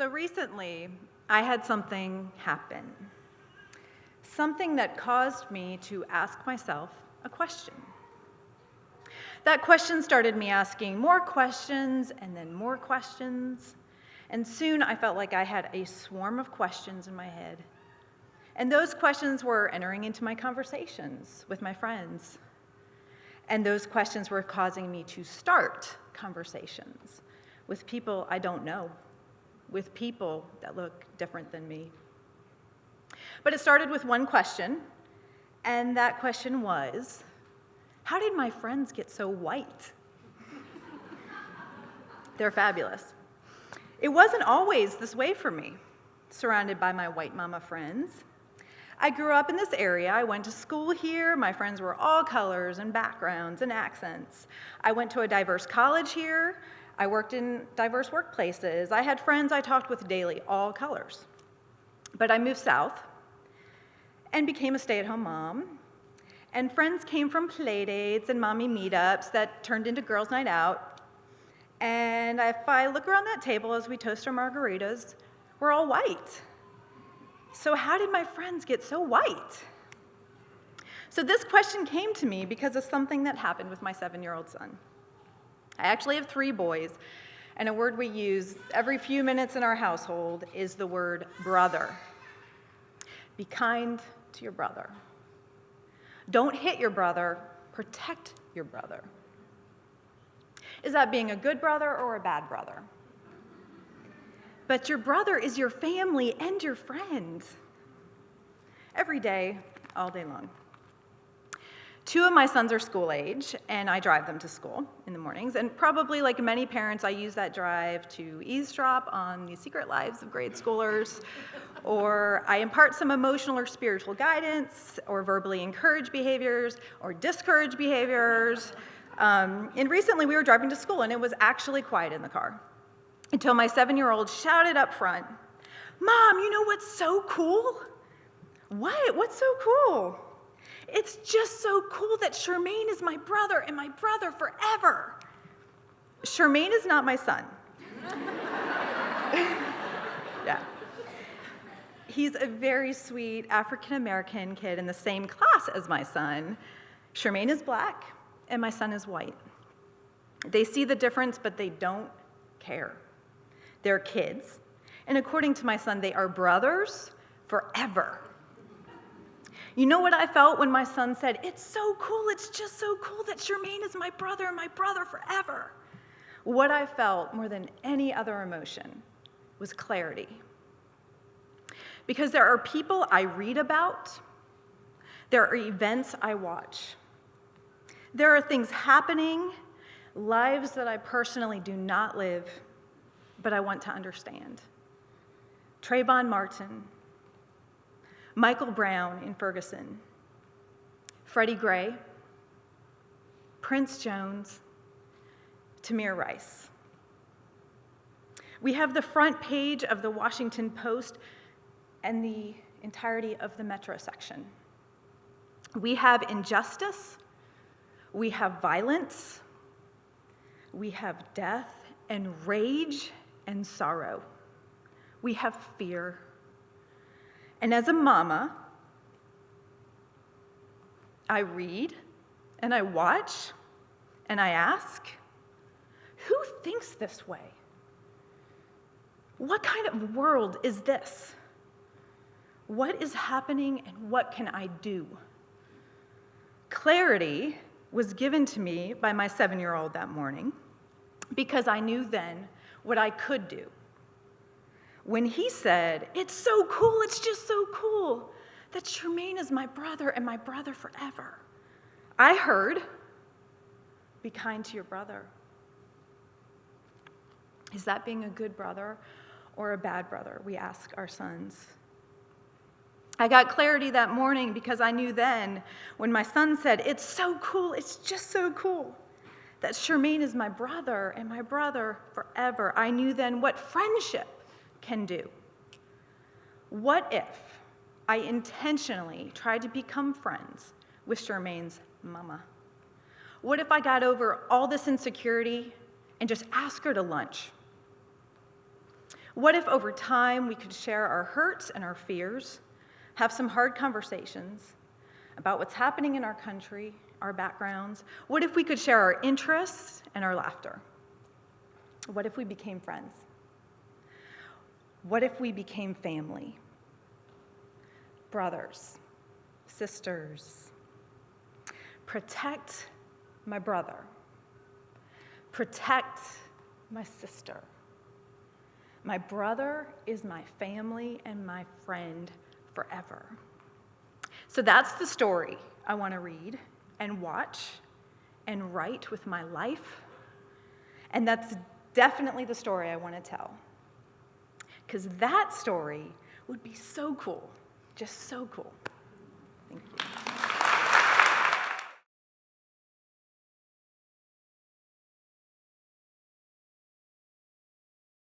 So recently, I had something happen. Something that caused me to ask myself a question. That question started me asking more questions and then more questions. And soon I felt like I had a swarm of questions in my head. And those questions were entering into my conversations with my friends. And those questions were causing me to start conversations with people I don't know, with people that look different than me. But it started with one question, and that question was, how did my friends get so white? They're fabulous. It wasn't always this way for me, surrounded by my white mama friends. I grew up in this area. I went to school here. My friends were all colors and backgrounds and accents. I went to a diverse college here. I worked in diverse workplaces. I had friends I talked with daily, all colors. But I moved south and became a stay-at-home mom. And friends came from play dates and mommy meetups that turned into girls' night out. And if I look around that table as we toast our margaritas, we're all white. So how did my friends get so white? So this question came to me because of something that happened with my 7-year-old son. I actually have 3 boys, and a word we use every few minutes in our household is the word brother. Be kind to your brother. Don't hit your brother, protect your brother. Is that being a good brother or a bad brother? But your brother is your family and your friend. Every day, all day long. 2 of my sons are school age, and I drive them to school in the mornings. And probably like many parents, I use that drive to eavesdrop on the secret lives of grade schoolers, or I impart some emotional or spiritual guidance, or verbally encourage behaviors, or discourage behaviors. And recently we were driving to school, and it was actually quiet in the car until my 7-year-old shouted up front, "Mom, you know what's so cool?" "What? What's so cool?" "It's just so cool that Charmaine is my brother and my brother forever." Charmaine is not my son. Yeah. He's a very sweet African-American kid in the same class as my son. Charmaine is black, and my son is white. They see the difference, but they don't care. They're kids, and according to my son, they are brothers forever. You know what I felt when my son said, "It's so cool, it's just so cool that Charmaine is my brother and my brother forever"? What I felt more than any other emotion was clarity. Because there are people I read about, there are events I watch. There are things happening, lives that I personally do not live, but I want to understand. Trayvon Martin, Michael Brown in Ferguson, Freddie Gray, Prince Jones, Tamir Rice. We have the front page of the Washington Post and the entirety of the Metro section. We have injustice, we have violence, we have death and rage and sorrow. We have fear. And as a mama, I read and I watch and I ask, who thinks this way? What kind of world is this? What is happening and what can I do? Clarity was given to me by my 7-year-old that morning because I knew then what I could do. When he said, "It's so cool, it's just so cool that Charmaine is my brother and my brother forever," I heard, "Be kind to your brother." Is that being a good brother or a bad brother? We ask our sons. I got clarity that morning because I knew then when my son said, "It's so cool, it's just so cool that Charmaine is my brother and my brother forever," I knew then what friendship can do. What if I intentionally tried to become friends with Charmaine's mama? What if I got over all this insecurity and just asked her to lunch? What if over time we could share our hurts and our fears, have some hard conversations about what's happening in our country, our backgrounds? What if we could share our interests and our laughter? What if we became friends? What if we became family? Brothers, sisters. Protect my brother. Protect my sister. My brother is my family and my friend forever. So that's the story I want to read and watch and write with my life. And that's definitely the story I want to tell. Because that story would be so cool, just so cool. Thank you.